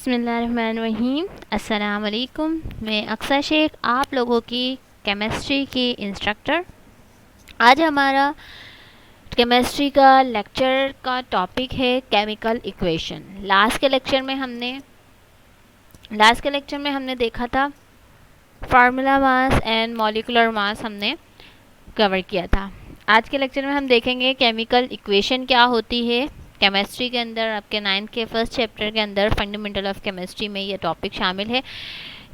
बिस्मिल्लाहिर्रहमानिर्रहीम। अस्सलाम वालेकुम। मैं अक्सर शेख, आप लोगों की केमिस्ट्री की इंस्ट्रक्टर। आज हमारा केमिस्ट्री का लेक्चर का टॉपिक है केमिकल इक्वेशन। लास्ट के लेक्चर में हमने देखा था formula mass and molecular mass हमने कवर किया था। आज के लेक्चर में हम देखेंगे केमिकल इक्वेशन क्या होती है। केमिस्ट्री के अंदर आपके 9th के फर्स्ट चैप्टर के अंदर फंडामेंटल ऑफ केमिस्ट्री में ये टॉपिक शामिल है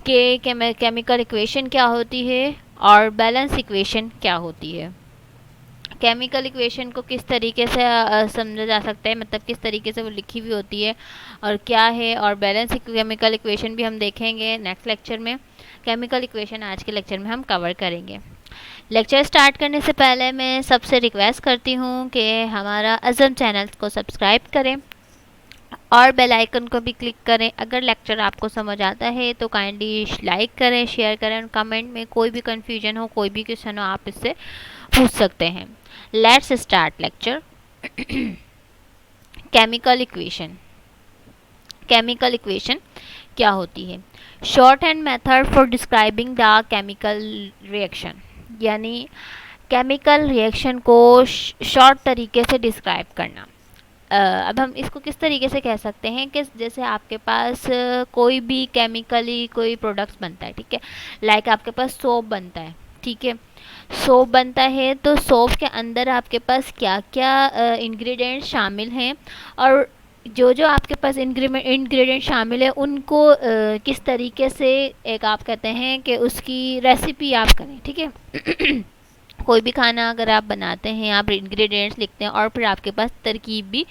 कि केमिकल इक्वेशन क्या होती है और बैलेंस इक्वेशन क्या होती है। केमिकल इक्वेशन को किस तरीके से समझा जा सकता है, मतलब किस तरीके से वो लिखी हुई होती है और क्या है, और बैलेंस केमिकल इक्वेशन भी हम देखेंगे नेक्स्ट लेक्चर में। केमिकल इक्वेशन आज के लेक्चर में हम कवर करेंगे। लेक्चर स्टार्ट करने से पहले मैं सबसे रिक्वेस्ट करती हूँ कि हमारा अज़म चैनल को सब्सक्राइब करें और बेल आइकन को भी क्लिक करें। अगर लेक्चर आपको समझ आता है तो काइंडली लाइक करें, शेयर करें और कमेंट में कोई भी कन्फ्यूजन हो, कोई भी क्वेश्चन हो, आप इससे पूछ सकते हैं। Let's start lecture. Chemical equation. Chemical equation क्या होती है? Short hand method for describing the chemical reaction, यानी केमिकल रिएक्शन को शॉर्ट तरीके से डिस्क्राइब करना। अब हम इसको किस तरीके से कह सकते हैं कि जैसे आपके पास कोई भी केमिकली कोई प्रोडक्ट्स बनता है, ठीक है। लाइक आपके पास सोप बनता है, ठीक है। सोप बनता है तो सोप के अंदर आपके पास क्या क्या इंग्रेडिएंट्स शामिल हैं और जो जो आपके पास इंग्रेडिएंट शामिल है उनको किस तरीके से एक आप कहते हैं कि उसकी रेसिपी आप करें, ठीक है। कोई भी खाना अगर आप बनाते हैं, आप इंग्रेडिएंट्स लिखते हैं और फिर आपके पास तरकीब भी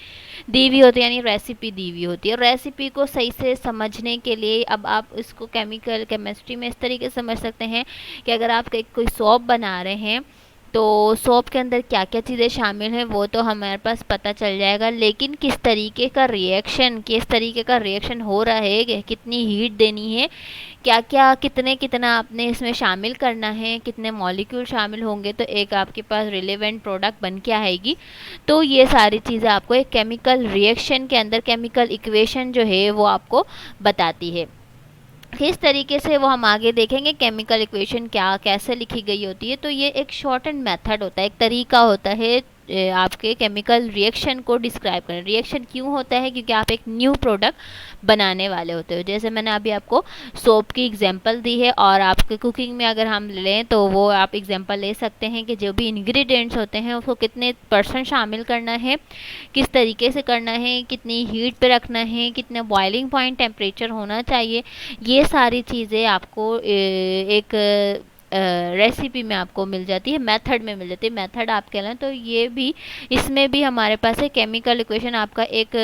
दी हुई होती है, यानी रेसिपी दी हुई होती है। रेसिपी को सही से समझने के लिए अब आप इसको केमिकल केमिस्ट्री में इस तरीके से समझ सकते हैं कि अगर आप कोई सॉप बना रहे हैं तो सॉप के अंदर क्या क्या चीज़ें शामिल हैं वो तो हमारे पास पता चल जाएगा, लेकिन किस तरीके का रिएक्शन हो रहा है, कितनी हीट देनी है, क्या क्या कितना आपने इसमें शामिल करना है, कितने मॉलिक्यूल शामिल होंगे तो एक आपके पास रिलेवेंट प्रोडक्ट बन के आएगी। तो ये सारी चीज़ें आपको एक केमिकल रिएक्शन के अंदर केमिकल इक्वेशन जो है वो आपको बताती है। किस तरीके से वो हम आगे देखेंगे। केमिकल इक्वेशन क्या कैसे लिखी गई होती है, तो ये एक शॉर्ट एंड मेथड होता है, एक तरीका होता है आपके केमिकल रिएक्शन को डिस्क्राइब करें। रिएक्शन क्यों होता है? क्योंकि आप एक न्यू प्रोडक्ट बनाने वाले होते हो। जैसे मैंने अभी आपको सोप की एग्जांपल दी है और आपके कुकिंग में अगर हम लें तो वो आप एग्जांपल ले सकते हैं कि जो भी इंग्रेडिएंट्स होते हैं उसको कितने % शामिल करना है, किस तरीके से करना है, कितनी हीट पे रखना है, कितना बॉइलिंग पॉइंट टेम्परेचर होना चाहिए। ये सारी चीज़ें आपको एक रेसिपी में आपको मिल जाती है, मेथड में मिल जाती है। मेथड आप कह लें तो ये भी, इसमें भी हमारे पास है केमिकल इक्वेशन आपका एक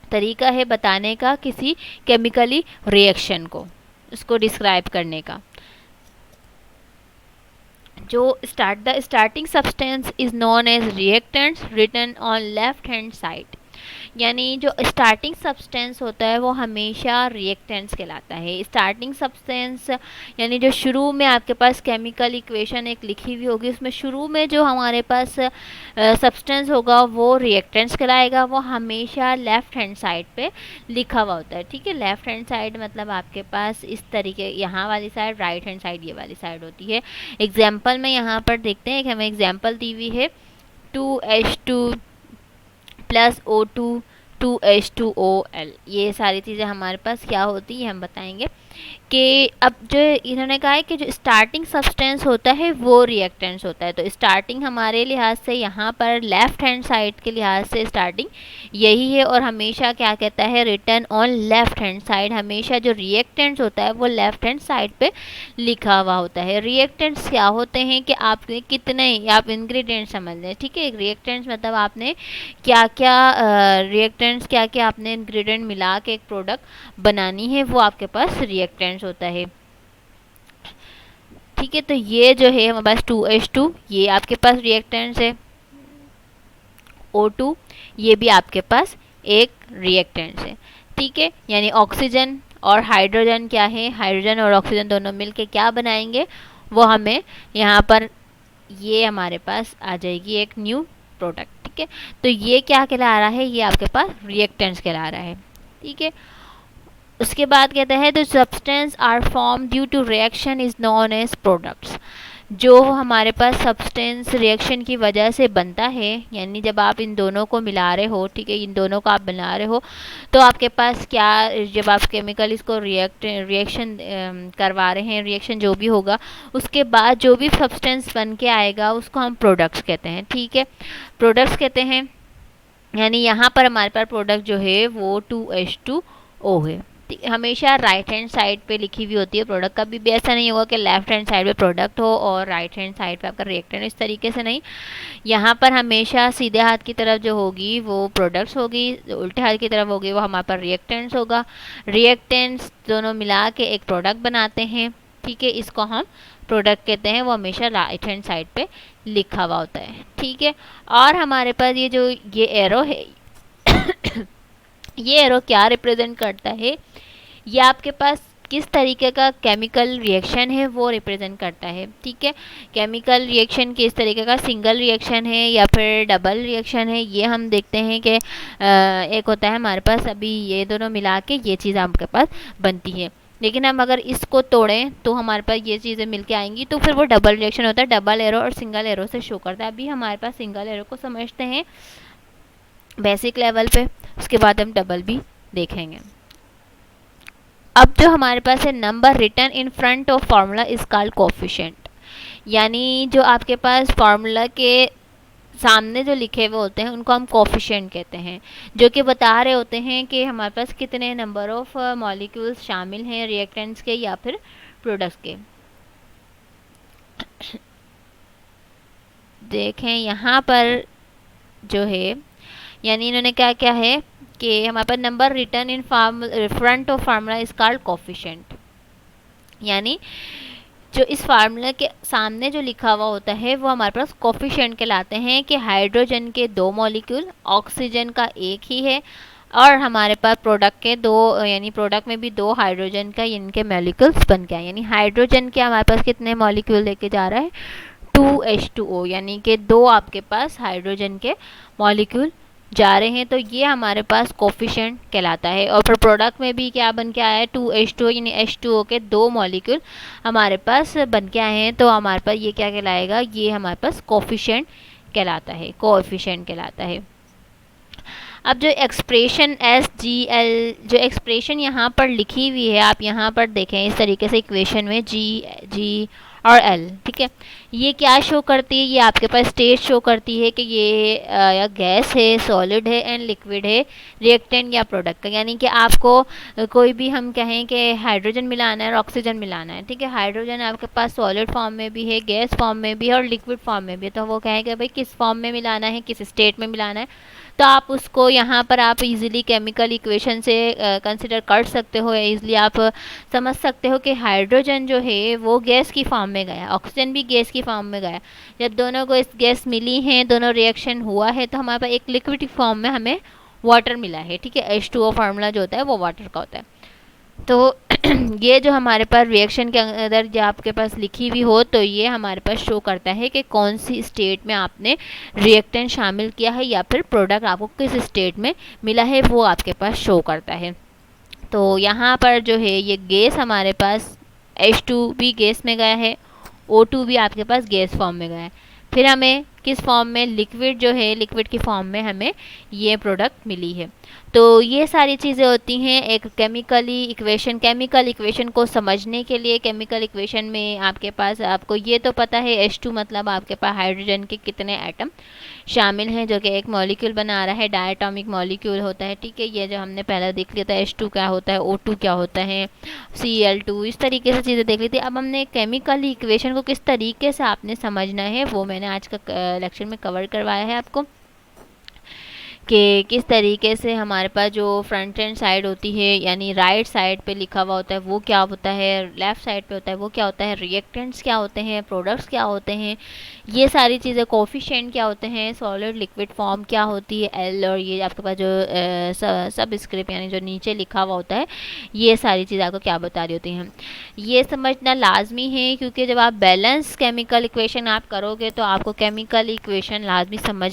तरीका है बताने का किसी केमिकली रिएक्शन को, उसको डिस्क्राइब करने का। जो the starting substance is known as reactants written on left hand side, यानी जो स्टार्टिंग सब्सटेंस होता है वो हमेशा रिएक्टेंट्स कहलाता है। स्टार्टिंग सब्सटेंस यानी जो शुरू में आपके पास केमिकल इक्वेशन एक लिखी हुई होगी, उसमें शुरू में जो हमारे पास सब्सटेंस होगा वो रिएक्टेंट्स कहलाएगा। वो हमेशा लेफ़्ट हैंड साइड पे लिखा हुआ होता है, ठीक है। लेफ़्ट हैंड साइड मतलब आपके पास इस तरीके, यहाँ वाली साइड राइट हैंड साइड ये वाली साइड होती है। एग्जाम्पल में यहाँ पर देखते हैं कि हमें एग्जाम्पल दी हुई है 2H2 प्लस O2 2H2OL। ये सारी चीज़ें हमारे पास क्या होती है हम बताएंगे कि अब जो इन्होंने कहा है कि जो स्टार्टिंग सब्सटेंस होता है वो रिएक्टेंट्स होता है। तो स्टार्टिंग हमारे लिहाज से यहाँ पर लेफ़्ट हैंड साइड के लिहाज से स्टार्टिंग यही है और हमेशा क्या कहता है, return on left hand side. हमेशा जो रिएक्टेंट्स होता है वो लेफ़्ट हैंड साइड पे लिखा हुआ होता है। रिएक्टेंट्स क्या होते हैं कि आपने कितने आप इंग्रेडिएंट्स समझ लें, ठीक है। रिएक्टेंट्स मतलब आपने क्या क्या रिएक्टेंट्स क्या क्या आपने इंग्रेडिएंट मिला के एक प्रोडक्ट बनानी है, वो आपके पास रिएक्टेंट्स होता है, ठीक है। तो ये जो है हमारे पास 2H2 ये आपके पास रिएक्टेंट्स है, O2 ये भी आपके पास एक रिएक्टेंट्स है, ठीक है। यानी ऑक्सीजन और हाइड्रोजन क्या है, हाइड्रोजन और ऑक्सीजन दोनों मिलके क्या बनाएंगे, वो हमें यहाँ पर ये हमारे पास आ जाएगी एक न्यू प्रोडक्ट, ठीक है। तो ये क्या कहला रहा है, ये आपके पास रिएक्टेंट्स कहला रहा है। ठीक है। उसके बाद कहते हैं the substance are form due to reaction is known as products. जो हमारे पास सब्सटेंस रिएक्शन की वजह से बनता है, यानी जब आप इन दोनों को मिला रहे हो, ठीक है, इन दोनों को आप बना रहे हो, तो आपके पास क्या, जब आप केमिकल इसको रिएक्शन करवा रहे हैं, रिएक्शन जो भी होगा, उसके बाद जो भी सब्सटेंस बन के आएगा उसको हम प्रोडक्ट्स कहते हैं। ठीक है, प्रोडक्ट्स कहते हैं। यानी यहाँ पर हमारे पास प्रोडक्ट जो है वो 2H2O है। हमेशा राइट हैंड साइड पे लिखी हुई होती है प्रोडक्ट। कभी भी ऐसा नहीं होगा कि लेफ्ट हैंड साइड पे प्रोडक्ट हो और राइट हैंड साइड पे आपका रिएक्टेंट, इस तरीके से नहीं। यहाँ पर हमेशा सीधे हाथ की तरफ जो होगी वो प्रोडक्ट्स होगी, उल्टे हाथ की तरफ होगी वो हमारे पास रिएक्टेंट्स होगा। रिएक्टेंट्स दोनों मिला के एक प्रोडक्ट बनाते हैं। ठीक है, इसको हम प्रोडक्ट कहते हैं। वो हमेशा राइट हैंड साइड पे लिखा हुआ होता है। ठीक है, और हमारे पास ये जो ये एरो है ये एरो क्या रिप्रेजेंट करता है, ये आपके पास किस तरीके का केमिकल रिएक्शन है वो रिप्रेजेंट करता है। ठीक है, केमिकल रिएक्शन किस तरीके का, सिंगल रिएक्शन है या फिर डबल रिएक्शन है, ये हम देखते हैं कि एक होता है हमारे पास, अभी ये दोनों मिला के ये चीज़ आपके पास बनती है। लेकिन हम अगर इसको तोड़ें तो हमारे पास ये चीज़ें मिलके आएंगी, तो फिर वो डबल रिएक्शन होता है। डबल एरो और सिंगल एरो से शो करता है। अभी हमारे पास सिंगल एरो को समझते हैं बेसिक लेवल पे, उसके बाद हम डबल भी देखेंगे। अब जो हमारे पास है number written in front of formula is called coefficient. यानी जो आपके पास फार्मूला के सामने जो लिखे हुए होते हैं उनको हम कोफिशिएंट कहते हैं, जो कि बता रहे होते हैं कि हमारे पास कितने नंबर ऑफ मॉलिक्यूल्स शामिल हैं रिएक्टेंट्स के या फिर प्रोडक्ट्स के। देखें यहाँ पर जो है, यानी इन्होंने क्या क्या है कि हमारे पास number written in front of formula is called coefficient. यानी जो इस फार्मूला के सामने जो लिखा हुआ होता है वो हमारे पास कोफिशिएंट कहलाते हैं। कि हाइड्रोजन के 2 मॉलिक्यूल, ऑक्सीजन का एक ही है, और हमारे पास प्रोडक्ट के 2, यानी प्रोडक्ट में भी 2 हाइड्रोजन का इनके मॉलिक्यूल्स बन गया। यानी हाइड्रोजन के हमारे पास कितने मॉलिक्यूल लेके जा रहा है, 2H2O, यानी कि 2 आपके पास हाइड्रोजन के मॉलिक्यूल जा रहे हैं, तो ये हमारे पास कोफिशिएंट कहलाता है। और फिर प्रोडक्ट में भी क्या बन के आया है, 2H2O, यानी H2O के 2 मॉलिक्यूल हमारे पास बन के आए हैं, तो हमारे पास ये क्या कहलाएगा, ये हमारे पास कोफिशिएंट कहलाता है, कोएफिशिएंट कहलाता है। अब जो एक्सप्रेशन SgL, जो एक्सप्रेशन यहाँ पर लिखी हुई है, आप यहाँ पर देखें इस तरीके से इक्वेशन में G और L, ठीक है, ये क्या शो करती है, ये आपके पास स्टेट शो करती है कि ये या गैस है, सॉलिड है एंड लिक्विड है, रिएक्टेंट या प्रोडक्ट का। यानी कि आपको कोई भी हम कहें कि हाइड्रोजन मिलाना है और ऑक्सीजन मिलाना है, ठीक है, हाइड्रोजन आपके पास सॉलिड फॉर्म में भी है, गैस फॉर्म में भी है और लिक्विड फॉर्म में भी है, तो वो कहेंगे भाई किस फॉर्म में मिलाना है, किस स्टेट में मिलाना है, तो आप उसको यहाँ पर आप इजीली केमिकल इक्वेशन से कंसिडर कर सकते हो, इजीली आप समझ सकते हो कि हाइड्रोजन जो है वो गैस की फॉर्म में गया, ऑक्सीजन भी गैस की फॉर्म में गया। जब दोनों को इस गैस मिली हैं, दोनों रिएक्शन हुआ है, तो हमारे पास एक लिक्विड फॉर्म में हमें वाटर मिला है। ठीक है, H2O फार्मूला जो होता है वो वाटर का होता है। तो ये जो हमारे पास रिएक्शन के अंदर जो आपके पास लिखी हुई हो, तो ये हमारे पास शो करता है कि कौन सी स्टेट में आपने रिएक्टेंट शामिल किया है या फिर प्रोडक्ट आपको किस स्टेट में मिला है, वो आपके पास शो करता है। तो यहाँ पर जो है ये गैस हमारे पास H2 भी गैस में गया है, O2 भी आपके पास गैस फॉर्म में गया है, फिर हमें किस फॉर्म में, लिक्विड जो है, लिक्विड की फॉर्म में हमें ये प्रोडक्ट मिली है। तो ये सारी चीज़ें होती हैं एक केमिकल इक्वेशन को समझने के लिए। केमिकल इक्वेशन में आपके पास, आपको ये तो पता है H2 मतलब आपके पास हाइड्रोजन के कितने एटम शामिल हैं, जो कि एक मॉलिक्यूल बना रहा है, डायटोमिक मॉलिक्यूल होता है। ठीक है, ये जो हमने पहले देख लिया था H2 क्या होता है, O2 क्या होता है, Cl2, इस तरीके से चीज़ें देख ली थी। अब हमने केमिकल इक्वेशन को किस तरीके से आपने समझना है वो मैंने आज का लेक्चर में कवर करवाया है आपको, कि किस तरीके से हमारे पास जो फ्रंट एंड साइड होती है, यानी राइट साइड पे लिखा हुआ होता है वो क्या होता है, लेफ़्ट साइड पे होता है वो क्या होता है, रिएक्टेंट्स क्या होते हैं, प्रोडक्ट्स क्या होते हैं, ये सारी चीज़ें, कोफिशिएंट क्या होते हैं, सॉलिड लिक्विड फॉर्म क्या होती है, L, और ये आपके पास जो सब स्क्रिप्ट यानी जो नीचे लिखा हुआ होता है, ये सारी चीज़ें आपको क्या बता रही होती हैं, ये समझना लाजमी है। क्योंकि जब आप बैलेंस केमिकल इक्वेशन आप करोगे तो आपको केमिकल इक्वेशन लाजमी समझ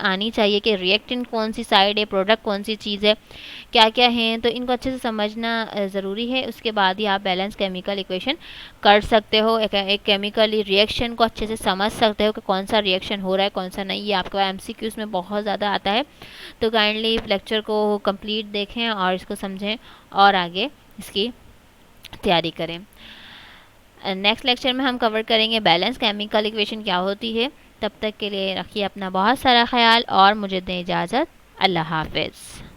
आनी चाहिए कि रिएक्टेंट रिएक्शन कौन सी साइड है, प्रोडक्ट कौन सी चीज़ है, क्या क्या हैं, तो इनको अच्छे से समझना ज़रूरी है। उसके बाद ही आप बैलेंस केमिकल इक्वेशन कर सकते हो, एक केमिकल रिएक्शन को अच्छे से समझ सकते हो कि कौन सा रिएक्शन हो रहा है कौन सा नहीं। ये आपका एमसीक्यूज़ में बहुत ज़्यादा आता है, तो काइंडली लेक्चर को कंप्लीट देखें और इसको समझें और आगे इसकी तैयारी करें। नेक्स्ट लेक्चर में हम कवर करेंगे बैलेंस केमिकल इक्वेशन क्या होती है। तब तक के लिए रखिए अपना बहुत सारा ख्याल और मुझे दें इजाज़त। अल्लाह हाफिज़।